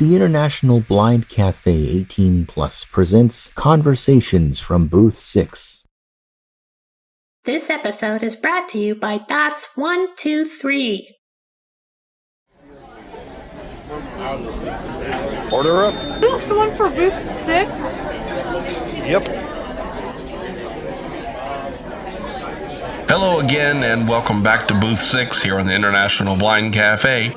The International Blind Cafe 18 Plus presents Conversations from Booth 6. This episode is brought to you by Dots 123. Order up. Is this the one for booth 6? Yep. Hello again, and welcome back to Booth 6 here on the International Blind Cafe.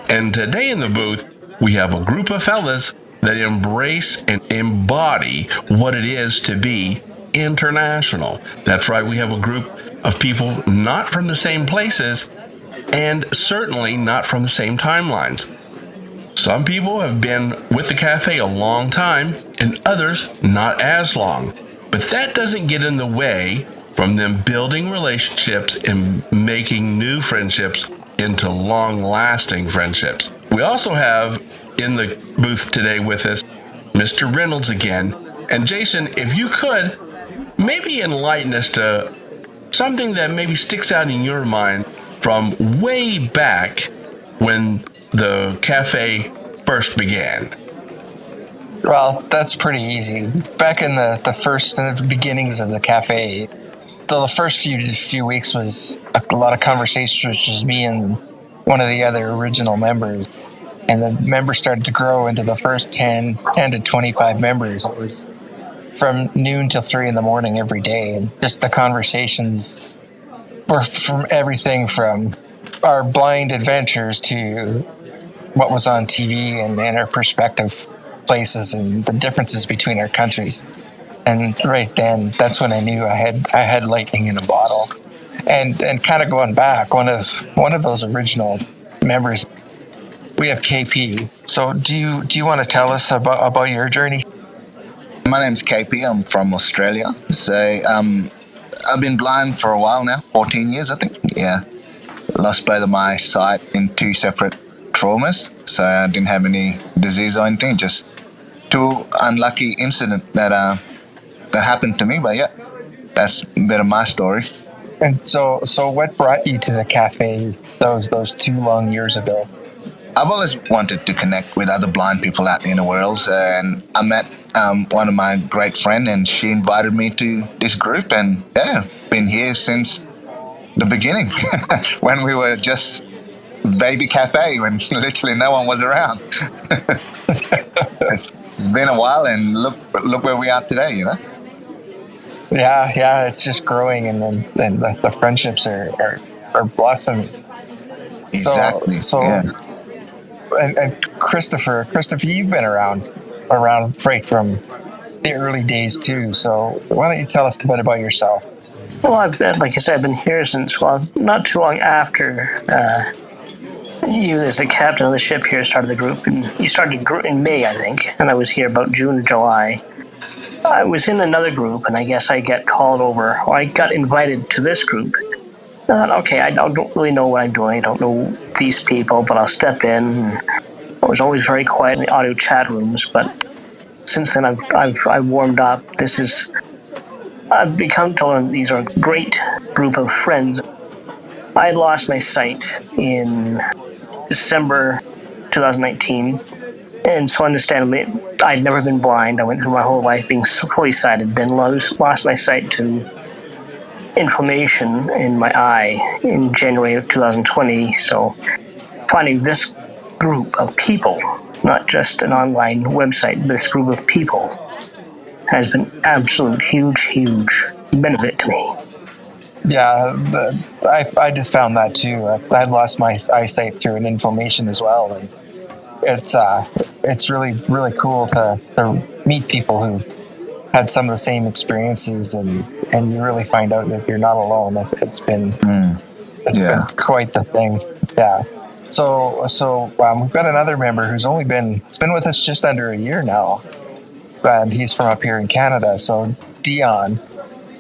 And today in the booth, we have a group of fellas that embrace and embody what it is to be international. That's right, we have a group of people not from the same places, and certainly not from the same timelines. Some people have been with the cafe a long time, and others not as long. But that doesn't get in the way from them building relationships and making new friendships into long-lasting friendships. We also have in the booth today with us Mr. Reynolds again. And Jason, if you could, maybe enlighten us to something that maybe sticks out in your mind from way back when the cafe first began. Well, that's pretty easy. Back in the beginnings of the cafe, the first few weeks was a lot of conversations with just me and one of the other original members. And the members started to grow into the first 10 to 25 members. It was from noon till 3 in the morning every day. And just the conversations were from everything from our blind adventures to what was on TV and our perspective places and the differences between our countries. And right then, that's when I knew I had lightning in a bottle. And kind of going back, one of those original members, we have KP. So do you want to tell us about your journey? My name's KP. I'm from Australia. So I've been blind for a while now, 14 years, I think. Yeah. Lost both of my sight in 2 separate traumas. So I didn't have any disease or anything, just 2 unlucky incidents that happened to me. But yeah, that's a bit of my story. And so what brought you to the cafe those 2 long years ago? I've always wanted to connect with other blind people out in the world, and I met one of my great friends, and she invited me to this group, and yeah, been here since the beginning, when we were just baby cafe, when literally no one was around. It's been a while, and look where we are today, you know. Yeah, it's just growing, and then the friendships are blossoming. Exactly. Yeah. And Christopher, you've been around right from the early days too. So why don't you tell us a bit about yourself? Well, like I said, I've been here since, not too long after you, as the captain of the ship here, started the group. And you started in May, I think, and I was here about June or July. I was in another group, and I guess I got called over, or I got invited to this group. I thought, okay, I don't really know what I'm doing. I don't know these people, but I'll step in. I was always very quiet in the audio chat rooms, but since then I've warmed up. I've become told these are a great group of friends. I had lost my sight in December 2019, and so understandably, I'd never been blind. I went through my whole life being fully sighted, then lost my sight to inflammation in my eye in January of 2020. So finding this group of people, not just an online website, this group of people has been absolute huge benefit to me. Yeah, I just found that too. I lost my eyesight through an inflammation as well, and it's really cool to meet people who had some of the same experiences, and you really find out that you're not alone. It's been quite the thing. Yeah. So we've got another member who's been with us just under a year now, and he's from up here in Canada. So Dion,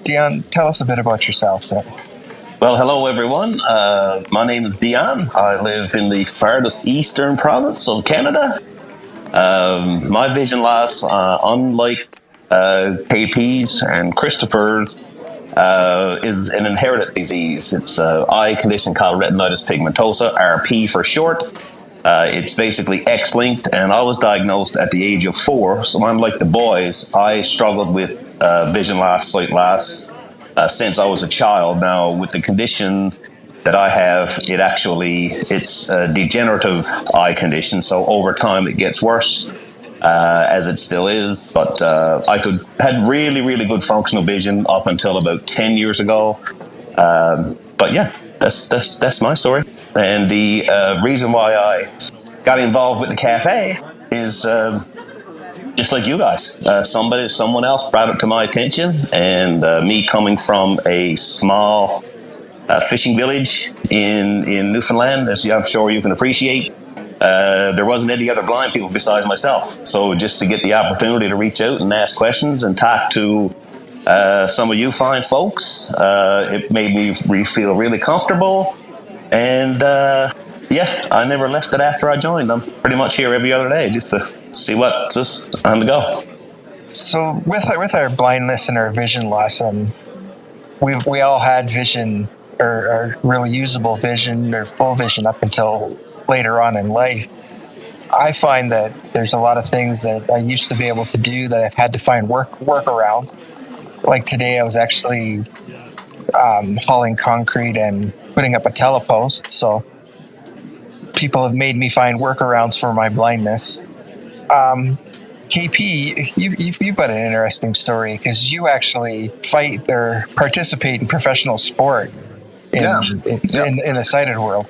tell us a bit about yourself, sir. Well, hello everyone. My name is Dion. I live in the farthest eastern province of Canada. My vision loss, unlike KP's and Christopher's, is an inherited disease. It's an eye condition called retinitis pigmentosa, RP for short. It's basically X-linked, and I was diagnosed at the age of 4. So I'm like the boys. I struggled with vision loss, sight loss, since I was a child. Now, with the condition that I have, it's a degenerative eye condition. So over time, it gets worse, as it still is. But had really, really good functional vision up until about 10 years ago. But yeah, that's my story. And the reason why I got involved with the cafe is just like you guys. Someone else brought it to my attention, and me coming from a small fishing village in Newfoundland, as I'm sure you can appreciate, there wasn't any other blind people besides myself. So just to get the opportunity to reach out and ask questions and talk to some of you fine folks, it made me feel really comfortable. And yeah, I never left it after I joined. I'm pretty much here every other day just to see what's just on the go. So with our blindness and our vision loss, we all had vision or really usable vision or full vision up until later on in life. I find that there's a lot of things that I used to be able to do that I've had to find work around. Like today, I was actually hauling concrete and putting up a telepost. So people have made me find workarounds for my blindness. KP, you've got an interesting story because you actually fight or participate in professional sport in the sighted world.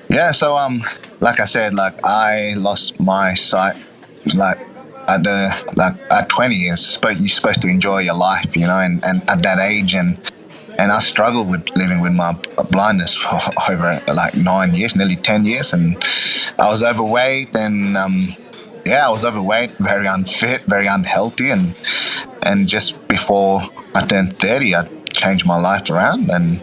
Yeah, so like I said, like I lost my sight like at 20 years, but you're supposed to enjoy your life, you know, and at that age, and I struggled with living with my blindness for over like 9 years, nearly 10 years, and I was overweight, and I was overweight, very unfit, very unhealthy, and just before I turned 30, I changed my life around, and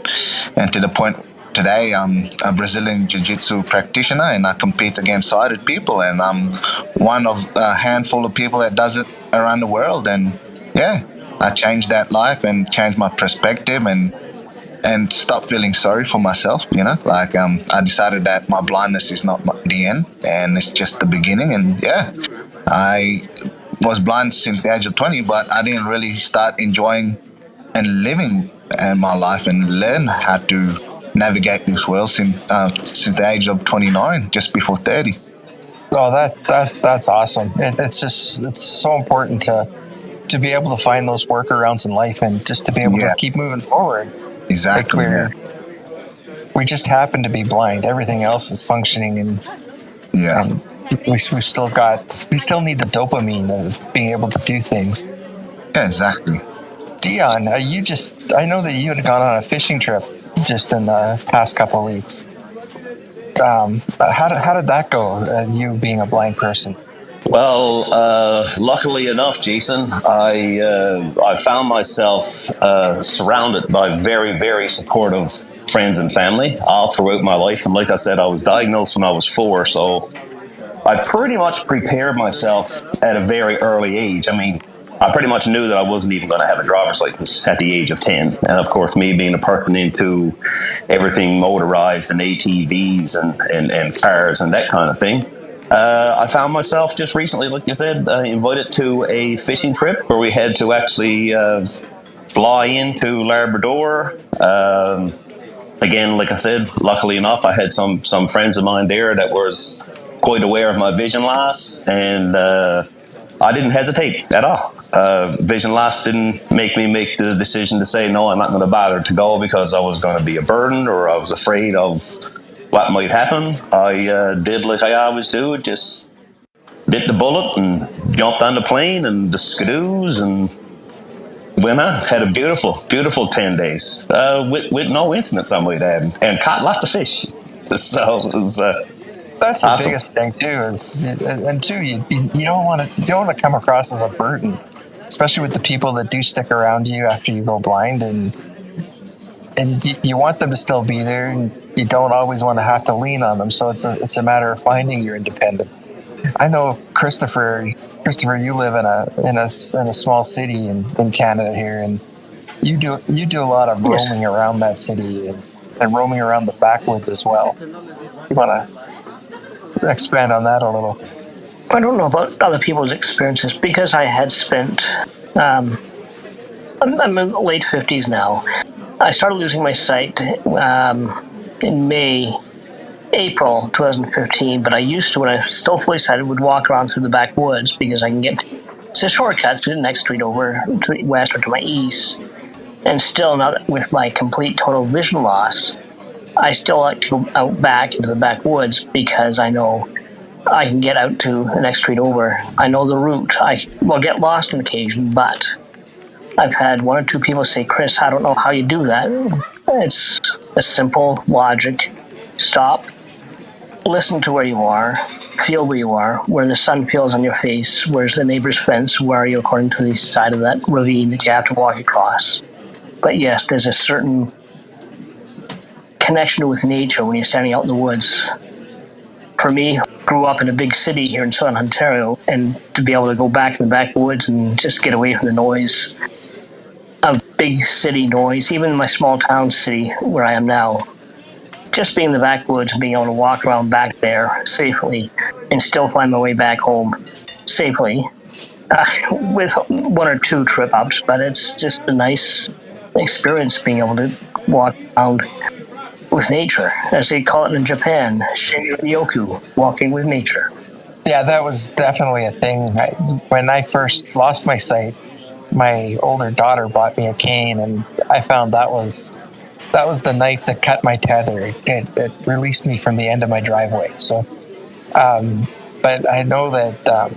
to the point today I'm a Brazilian Jiu-Jitsu practitioner, and I compete against sighted people, and I'm one of a handful of people that does it around the world. And yeah, I changed that life and changed my perspective and stopped feeling sorry for myself, you know, like I decided that my blindness is not the end, and it's just the beginning. And yeah, I was blind since the age of 20, but I didn't really start enjoying and living my life and learn how to navigate this world since the age of 29, just before 30. Oh, that's awesome. It's so important to be able to find those workarounds in life and just to be able to keep moving forward. Exactly. We just happen to be blind. Everything else is functioning, and we still need the dopamine of being able to do things. Yeah, exactly. Dion, I know that you had gone on a fishing trip just in the past couple of weeks. How did that go? You being a blind person. Well, luckily enough, Jason, I found myself surrounded by very, very supportive friends and family all throughout my life. And like I said, I was diagnosed when I was 4, so I pretty much prepared myself at a very early age. I mean, I pretty much knew that I wasn't even going to have a driver's license at the age of 10. And of course, me being a person into everything motorized and ATVs and cars and that kind of thing, I found myself just recently, like you said, invited to a fishing trip where we had to actually fly into Labrador. Again, like I said, luckily enough, I had some friends of mine there that was quite aware of my vision loss, and I didn't hesitate at all. Vision loss didn't make me make the decision to say, no, I'm not going to bother to go because I was going to be a burden or I was afraid of what might happen. I did like I always do, just bit the bullet and jumped on the plane and the skidoos and went on. Had a beautiful, beautiful 10 days with no incidents, I might add, and caught lots of fish. So it was that's the biggest thing too. You don't want to come across as a burden, especially with the people that do stick around you after you go blind, and you want them to still be there, and you don't always want to have to lean on them. So it's a matter of finding your independence. I know Christopher, you live in a small city in Canada here, and you do a lot of roaming around that city and roaming around the backwoods as well. You expand on that a little. I don't know about other people's experiences because I had spent. I'm in the late 50s now. I started losing my sight in April 2015, but I used to, when I was still fully sighted, would walk around through the backwoods because I can get. It's a shortcut to the next street over to the west or to my east. And still, not with my complete total vision loss, I still like to go out back into the backwoods because I know I can get out to the next street over. I know the route. I will get lost on occasion, but I've had one or two people say, Chris, I don't know how you do that. It's a simple logic. Stop, listen to where you are, feel where you are, where the sun feels on your face, where's the neighbor's fence, where are you according to the side of that ravine that you have to walk across. But yes, there's a certain connection with nature when you're standing out in the woods. For me, grew up in a big city here in southern Ontario, and to be able to go back in the backwoods and just get away from the noise of big city noise, even in my small town city where I am now, just being in the backwoods and being able to walk around back there safely and still find my way back home safely with one or two trip ups, but it's just a nice experience being able to walk around with nature, as they call it in Japan, Shinrin-yoku, walking with nature. Yeah, that was definitely a thing. When I first lost my sight, my older daughter bought me a cane, and I found that was the knife that cut my tether. It released me from the end of my driveway. So, but I know that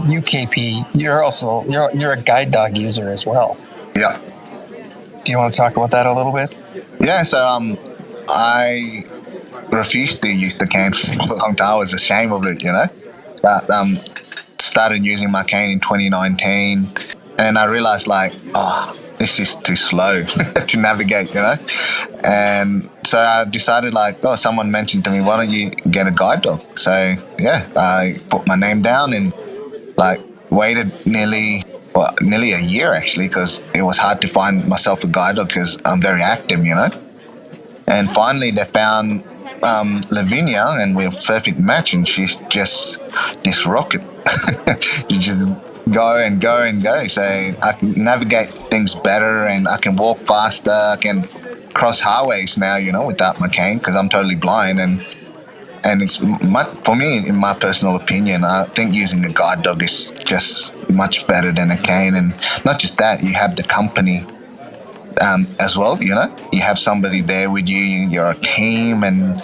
UKP, you're a guide dog user as well. Yeah. Do you want to talk about that a little bit? Yeah, so I refused to use the cane for a long time. I was ashamed of it, But started using my cane in 2019, and I realized this is too slow to navigate, And so I decided someone mentioned to me, why don't you get a guide dog? So yeah, I put my name down and waited nearly a year actually, because it was hard to find myself a guide dog because I'm very active, And finally, they found Lavinia, and we're a perfect match. And she's just this rocket. You just go and go and go. So I can navigate things better, and I can walk faster. I can cross highways now, without my cane, because I'm totally blind. And it's for me, in my personal opinion, I think using a guide dog is just much better than a cane. And not just that, you have the company. As well, you have somebody there with you. You're a team, and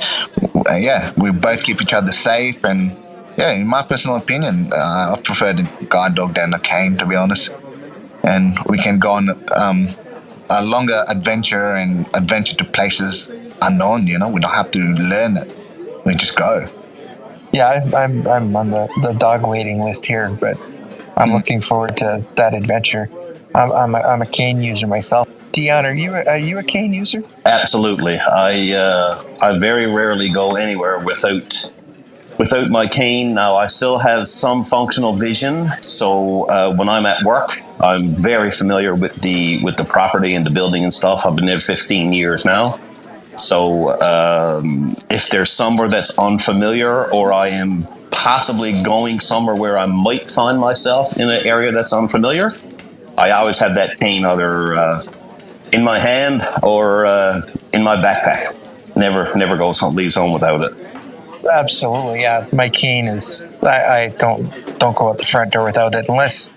we both keep each other safe. And in my personal opinion, I prefer the guide dog than a cane, to be honest. And we can go on a longer adventure to places unknown. We don't have to learn it; we just go. Yeah, I'm on the dog waiting list here, but I'm looking forward to that adventure. I'm a cane user myself. Dion, are you a cane user? Absolutely. I very rarely go anywhere without my cane. Now, I still have some functional vision, so when I'm at work, I'm very familiar with the property and the building and stuff. I've been there 15 years now. So if there's somewhere that's unfamiliar, or I am possibly going somewhere where I might find myself in an area that's unfamiliar, I always have that cane either in my hand or in my backpack. Never leaves home without it. Absolutely, yeah. My cane is. I don't go out the front door without it unless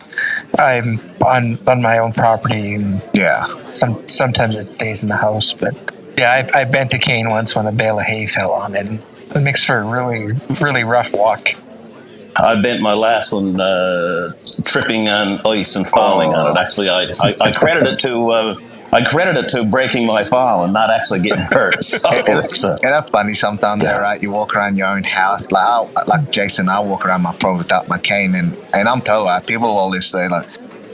I'm on my own property. And yeah. Sometimes it stays in the house, but yeah, I bent a cane once when a bale of hay fell on it. And it makes for a really, really rough walk. I bent my last one tripping on ice and falling on it. Actually, I credit it to breaking my fall and not actually getting hurt. So, that's funny sometimes, right? You walk around your own house, like Jason, I walk around my property without my cane, and I'm told, people always say,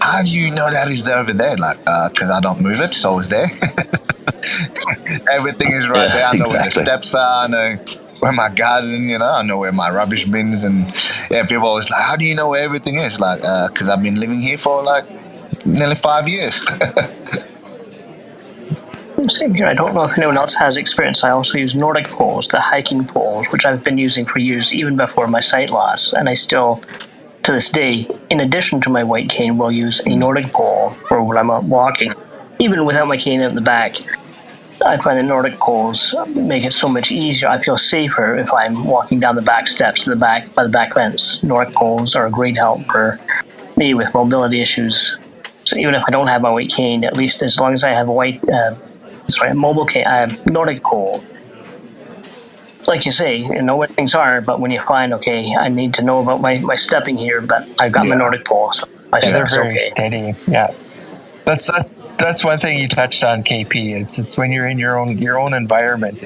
how do you know that is over there? Because I don't move it, so it's there. Everything is right there. I know where the steps are. I know where my garden, I know where my rubbish bins, and people always how do you know where everything is? Because I've been living here for nearly 5 years. same here. I don't know if anyone else has experience. I also use Nordic poles, the hiking poles, which I've been using for years, even before my sight loss. And I still, to this day, in addition to my white cane, will use a Nordic pole for when I'm out walking. Even without my cane out in the back, I find the Nordic poles make it so much easier. I feel safer if I'm walking down the back steps to the back by the back fence. Nordic poles are a great help for me with mobility issues. So even if I don't have my white cane, at least as long as I have a mobile cane, I have Nordic pole. Like you say, you know what things are, but when you find, okay, I need to know about my stepping here, but I've got my Nordic pole, so they're very steady. Yeah, that's one thing you touched on, KP. It's when you're in your own environment.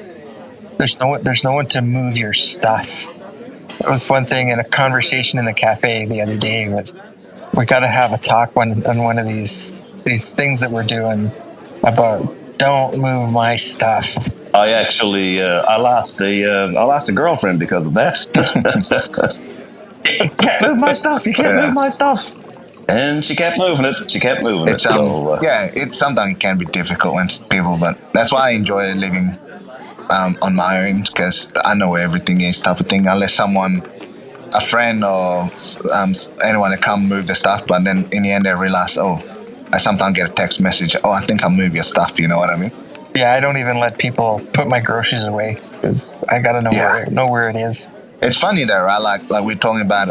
There's no one to move your stuff. It was one thing in a conversation in the cafe the other day was, we got to have a talk on one of these things that we're doing about don't move my stuff. I actually I lost a girlfriend because of that. You can't move my stuff. You can't move my stuff. And she kept moving it. She kept moving it. It sometimes can be difficult when people, but that's why I enjoy living on my own, because I know where everything is, type of thing. Unless a friend or anyone to come move the stuff, but then in the end they realize, I sometimes get a text message, I think I'll move your stuff, you know what I mean? Yeah, I don't even let people put my groceries away, because I gotta know where it is. It's funny though, right? Like we're talking about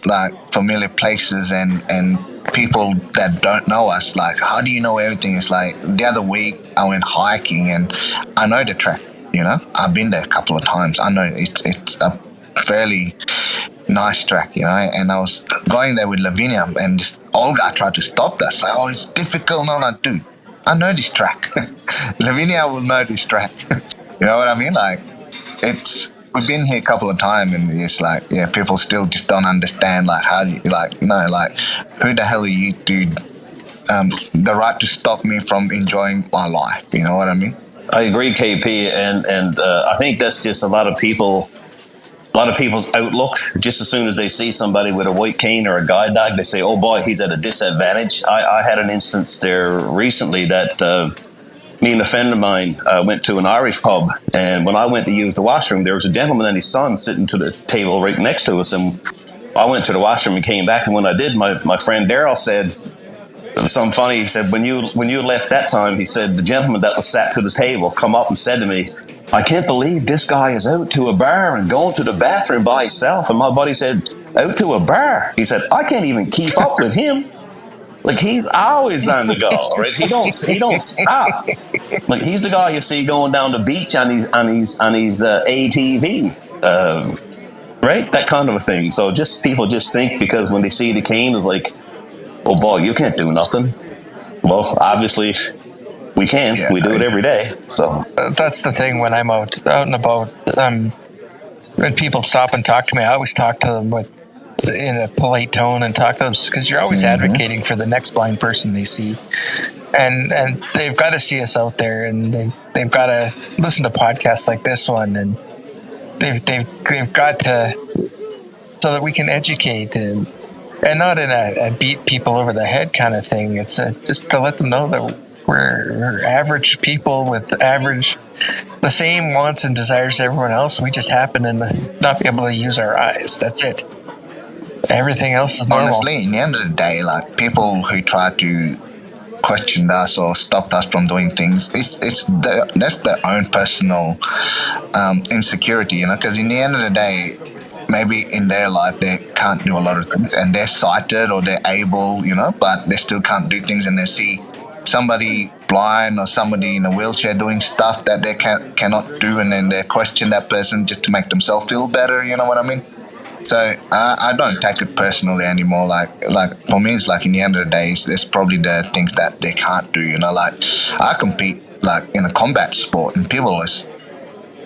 like familiar places and people that don't know us. Like, how do you know everything? It's like the other week I went hiking and I know the track. You know, I've been there a couple of times. I know it's a fairly nice track, you know. And I was going there with Lavinia, and this old guy tried to stop us. Like, it's difficult. And I'm like, dude, I know this track. Lavinia will know this track. You know what I mean? Like, we've been here a couple of times, and it's like, people still just don't understand. Like, how do you, who the hell are you, dude? The right to stop me from enjoying my life. You know what I mean? I agree, KP, and I think that's just a lot of people's outlook. Just as soon as they see somebody with a white cane or a guide dog, they say, "Oh boy, he's at a disadvantage." I had an instance there recently that me and a friend of mine went to an Irish pub, and when I went to use the washroom, there was a gentleman and his son sitting to the table right next to us, and I went to the washroom and came back, and when I did, my friend Daryl said something funny. He said, when you left that time, he said, the gentleman that was sat to the table come up and said to me, "I can't believe this guy is out to a bar and going to the bathroom by himself." And my buddy said, "Out to a bar?" He said, "I can't even keep up with him. Like, he's always on the go, right? He don't stop. Like, he's the guy you see going down the beach on his ATV, right? That kind of a thing. So people just think because when they see the cane, it's like, oh boy, you can't do nothing. Well, obviously we can. We do it every day. So that's the thing when I'm out and about. When people stop and talk to me, I always talk to them in a polite tone and talk to them, because you're always advocating for the next blind person they see, and they've got to see us out there, and they've got to listen to podcasts like this one, and they've got to, so that we can educate and not in a beat people over the head kind of thing. It's just to let them know that we're average people with the same wants and desires as everyone else. We just happen to not be able to use our eyes. That's it. Everything else is normal. Honestly, in the end of the day, like, people who try to question us or stop us from doing things, that's their own personal insecurity, you know, because in the end of the day, maybe in their life they can't do a lot of things, and they're sighted or they're able, you know, but they still can't do things, and they see somebody blind or somebody in a wheelchair doing stuff that they cannot do, and then they question that person just to make themselves feel better, you know what I mean? So I don't take it personally anymore. Like for me, it's like, in the end of the day, it's probably the things that they can't do, you know. Like, I compete like in a combat sport, and people always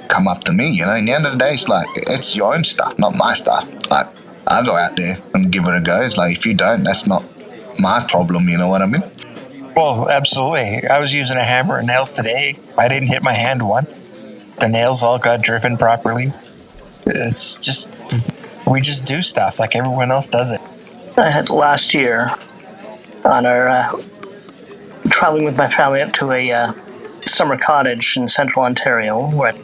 come up to me, you know. In the end of the day, it's like, it's your own stuff, not my stuff. Like, I go out there and give it a go. It's like, if you don't, that's not my problem, you know what I mean? Well, absolutely. I was using a hammer and nails today. I didn't hit my hand once. The nails all got driven properly. It's just, we just do stuff like everyone else does it. I had last year on our traveling with my family up to a summer cottage in central Ontario where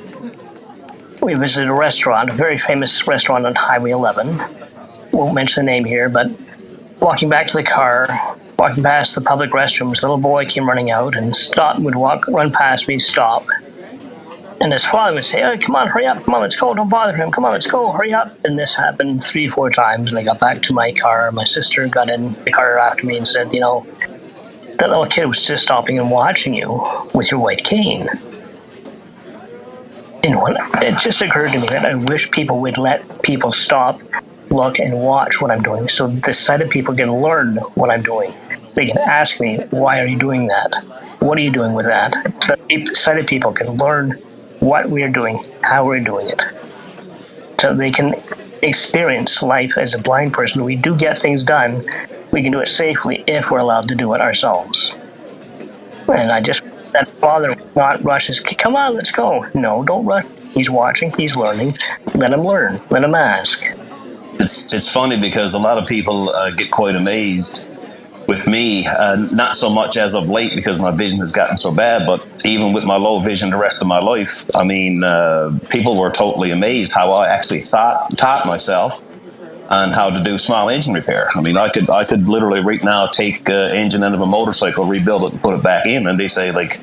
we visited a restaurant, a very famous restaurant on Highway 11. Won't mention the name here, but walking back to the car, walking past the public restrooms, a little boy came running out and stopped, would run past me, stop. And his father would say, "Oh, come on, hurry up, come on, let's go, don't bother him, come on, let's go, hurry up." And this happened 3-4 times, and I got back to my car. My sister got in the car after me and said, that little kid was just stopping and watching you with your white cane. And it just occurred to me that I wish people would let people stop, look, and watch what I'm doing, so the sighted people can learn what I'm doing. They can ask me, "Why are you doing that? What are you doing with that?" So that sighted people can learn what we are doing, how we're doing it, so they can experience life as a blind person. We do get things done. We can do it safely if we're allowed to do it ourselves. And I just, that father would not rush his kid. "Come on, let's go." No, don't rush. He's watching, he's learning. Let him learn, let him ask. It's funny because a lot of people get quite amazed with me, not so much as of late because my vision has gotten so bad, but even with my low vision the rest of my life, I mean, people were totally amazed how I actually taught myself on how to do small engine repair. I mean, I could literally right now take engine out of a motorcycle, rebuild it, and put it back in, and they say, like,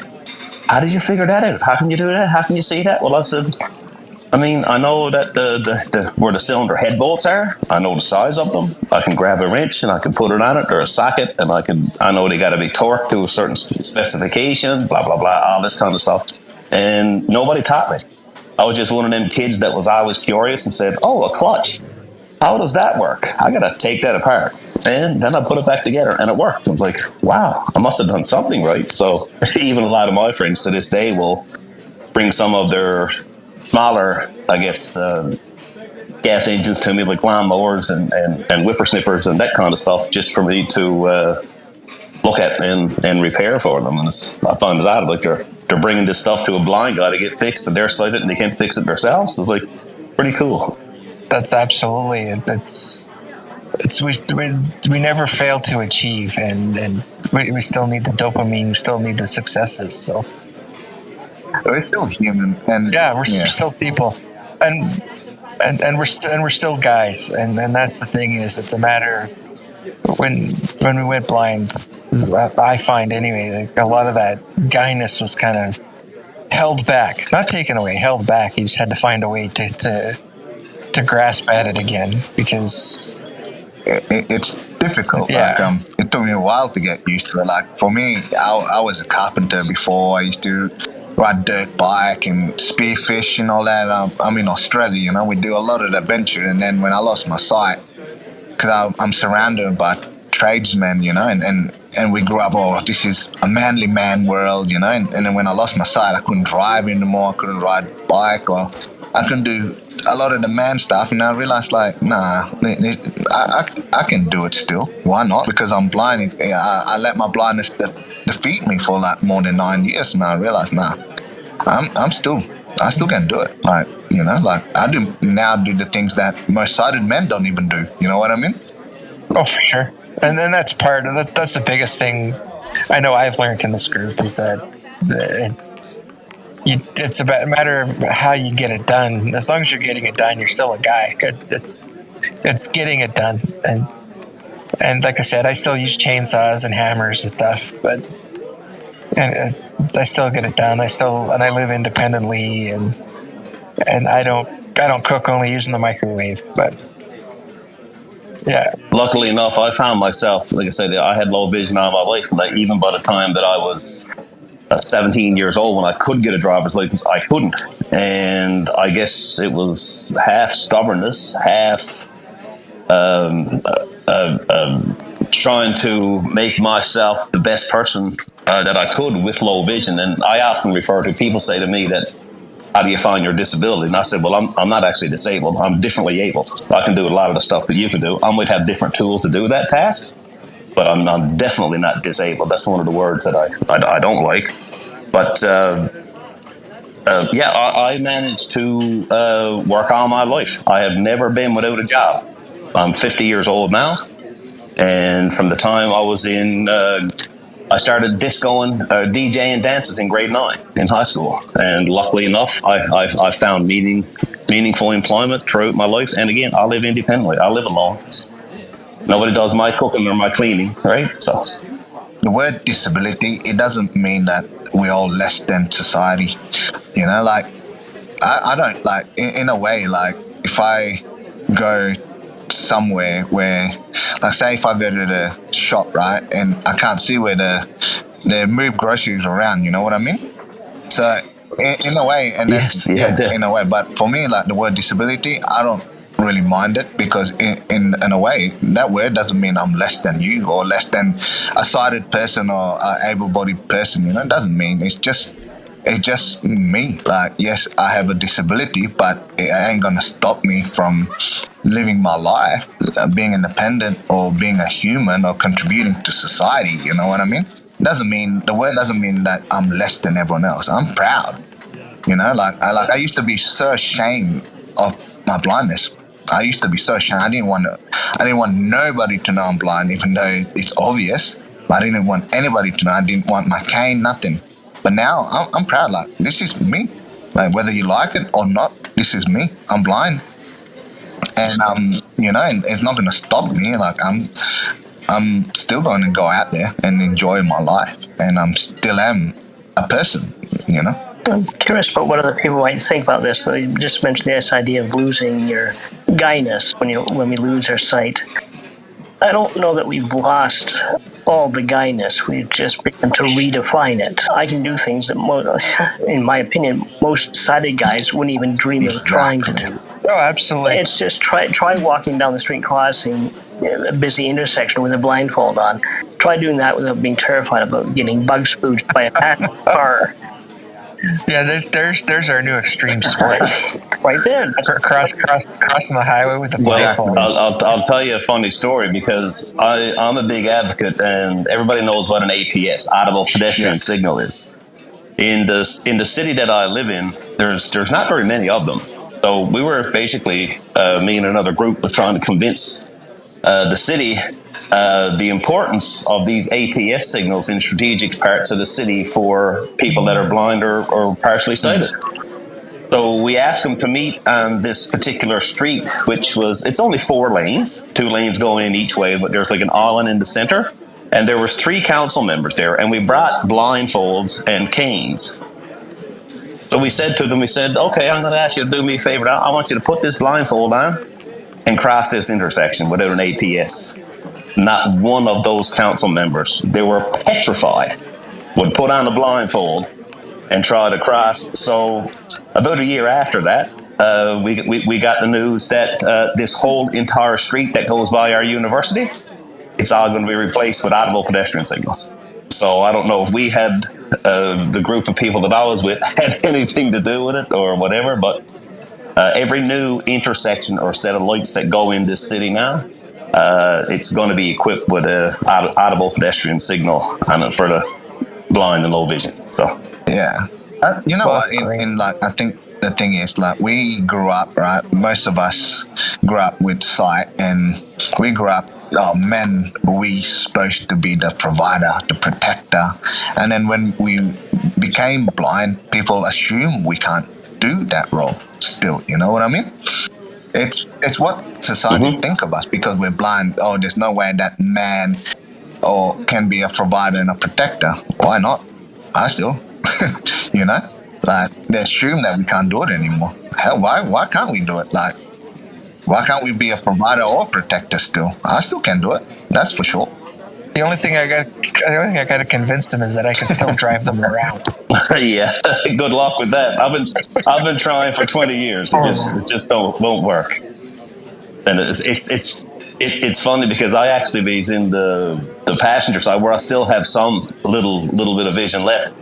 "How did you figure that out? How can you do that? How can you see that?" Well, I said, I mean, I know that the where the cylinder head bolts are. I know the size of them. I can grab a wrench and I can put it on it, or a socket, and I know they got to be torqued to a certain specification. Blah blah blah, all this kind of stuff. And nobody taught me. I was just one of them kids that was always curious and said, "Oh, a clutch. How does that work? I got to take that apart." And then I put it back together, and it worked. I was like, "Wow, I must have done something right." So even a lot of my friends to this day will bring some of their smaller, I guess, gas engines to me, like lawnmowers and whippersnippers and that kind of stuff, just for me to look at and repair for them. And I find it odd, like they're bringing this stuff to a blind guy to get fixed, and they're sighted and they can't fix it themselves. It's like pretty cool. That's absolutely we never fail to achieve, and we still need the dopamine, we still need the successes. So We're still human, and we're still people, and we're still guys, and that's the thing is, it's a matter when we went blind. I find anyway, like a lot of that guyness was kind of held back, not taken away, held back. You just had to find a way to grasp at it again, because it's difficult. Yeah. Like, it took me a while to get used to it. Like for me, I was a carpenter before. I used to ride dirt bike and spearfish and all that. I'm in Australia, we do a lot of adventure. And then when I lost my sight, because I'm surrounded by tradesmen, and we grew up, this is a manly man world, and then when I lost my sight, I couldn't drive anymore, I couldn't ride bike, or I couldn't do a lot of the man stuff, and I realized, like, nah, I can do it still. Why not? Because I'm blind. I let my blindness defeat me for like more than 9 years, and I realized, nah, I still can do it. Like, like I do the things that most sighted men don't even do. You know what I mean? Oh, for sure. And then that's part of that. That's the biggest thing I know I've learned in this group, is that it's a matter of how you get it done. As long as you're getting it done, you're still a guy. It's getting it done. And like I said, I still use chainsaws and hammers and stuff, but I still get it done. I live independently, and I don't cook, only using the microwave. But yeah. Luckily enough, I found myself, like I said, I had low vision all my life. Like even by the time that I was 17 years old, when I could get a driver's license, I couldn't. And I guess it was half stubbornness, half trying to make myself the best person that I could with low vision. And I often refer to, people say to me that, "How do you find your disability?" And I said, well, I'm not actually disabled. I'm differently able. I can do a lot of the stuff that you can do. I might have different tools to do that task, but I'm definitely not disabled. That's one of the words that I don't like. But I managed to work all my life. I have never been without a job. I'm 50 years old now. And from the time I was in I started discoing, DJing dances in grade 9 in high school, and luckily enough, I found meaningful employment throughout my life. And again, I live independently. I live alone. Nobody does my cooking or my cleaning, right? So the word disability, it doesn't mean that we're all less than society. You know, like I don't like in a way, like if I go somewhere where, like say if I go to the shop, right, and I can't see where they move groceries around, you know what I mean? So in a way, and then yes, yeah. in a way, but for me, like the word disability, I don't really mind it, because in a way, that word doesn't mean I'm less than you or less than a sighted person or a able-bodied person. You know, it doesn't mean it's just me. Like, yes, I have a disability, but it ain't gonna stop me from living my life, being independent or being a human or contributing to society. You know what I mean? The word doesn't mean that I'm less than everyone else. I'm proud. You know, I used to be so ashamed of my blindness. I used to be so ashamed. I didn't want nobody to know I'm blind, even though it's obvious. But I didn't want anybody to know. I didn't want my cane, nothing. But now I'm proud. Like, this is me. Like, whether you like it or not, this is me. I'm blind, and you know, and it's not going to stop me. Like, I'm still going to go out there and enjoy my life, and I'm still am a person. You know. I'm curious about what other people might think about this. So you just mentioned this idea of losing your guyness when we lose our sight. I don't know that we've lost all the guyness. We've just begun to redefine it. I can do things that, in my opinion, most sighted guys wouldn't even dream of trying to do. Oh, absolutely. It's just try walking down the street crossing a busy intersection with a blindfold on. Try doing that without being terrified about getting bug spooked by a passing car. Yeah, there's our new extreme sport. Right there. Crossing the highway with a blindfold. I'll tell you a funny story, because I'm a big advocate, and everybody knows what an APS, audible pedestrian signal, is. In the city that I live in, there's not very many of them. So we were basically, me and another group, were trying to convince the city the importance of these APS signals in strategic parts of the city for people that are blind or partially sighted. So we asked them to meet on this particular street, it's only 4 lanes, 2 lanes going in each way, but there's like an island in the center. And there was 3 council members there, and we brought blindfolds and canes. So we said to them, okay, I'm going to ask you to do me a favor. I want you to put this blindfold on and cross this intersection without an APS. Not one of those council members, they were petrified, would put on the blindfold and try to cross. So about a year after that, we got the news that this whole entire street that goes by our university, it's all going to be replaced with audible pedestrian signals. So I don't know if we had the group of people that I was with had anything to do with it or whatever, but every new intersection or set of lights that go in this city now, it's going to be equipped with an audible pedestrian signal on it for the blind and low vision. So yeah, you know what? In like, I think the thing is, like, we grew up, right? Most of us grew up with sight, and we grew up. Oh man, we supposed to be the provider, the protector, and then when we became blind, people assume we can't do that role. Still, you know what I mean? It's what society think of us because we're blind. Oh, there's no way that man or can be a provider and a protector. Why not? I still, you know, like they assume that we can't do it anymore. Hell, why can't we do it? Like, why can't we be a provider or protector still? I still can do it. That's for sure. The only thing I got to convince them is that I can still drive them around. Yeah, good luck with that. I've been trying for 20 years. It just won't work. And it's funny because I actually be in the passenger side where I still have some little bit of vision left.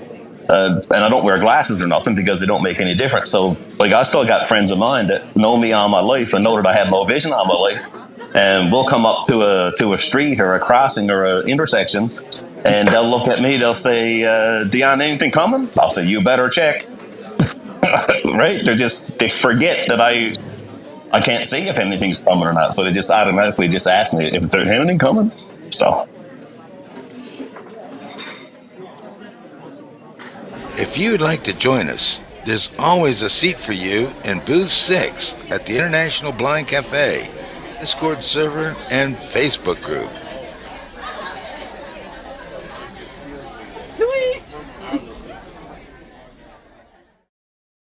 And I don't wear glasses or nothing because they don't make any difference. So, like, I still got friends of mine that know me all my life and know that I have low vision all my life. And we'll come up to a street or a crossing or an intersection, and they'll look at me. They'll say, "Dion, anything coming?" I'll say, "You better check." Right? They forget that I can't see if anything's coming or not. So they just automatically just ask me if there's anything coming. So. If you'd like to join us, there's always a seat for you in Booth 6 at the International Blind Cafe, Discord server, and Facebook group. Sweet!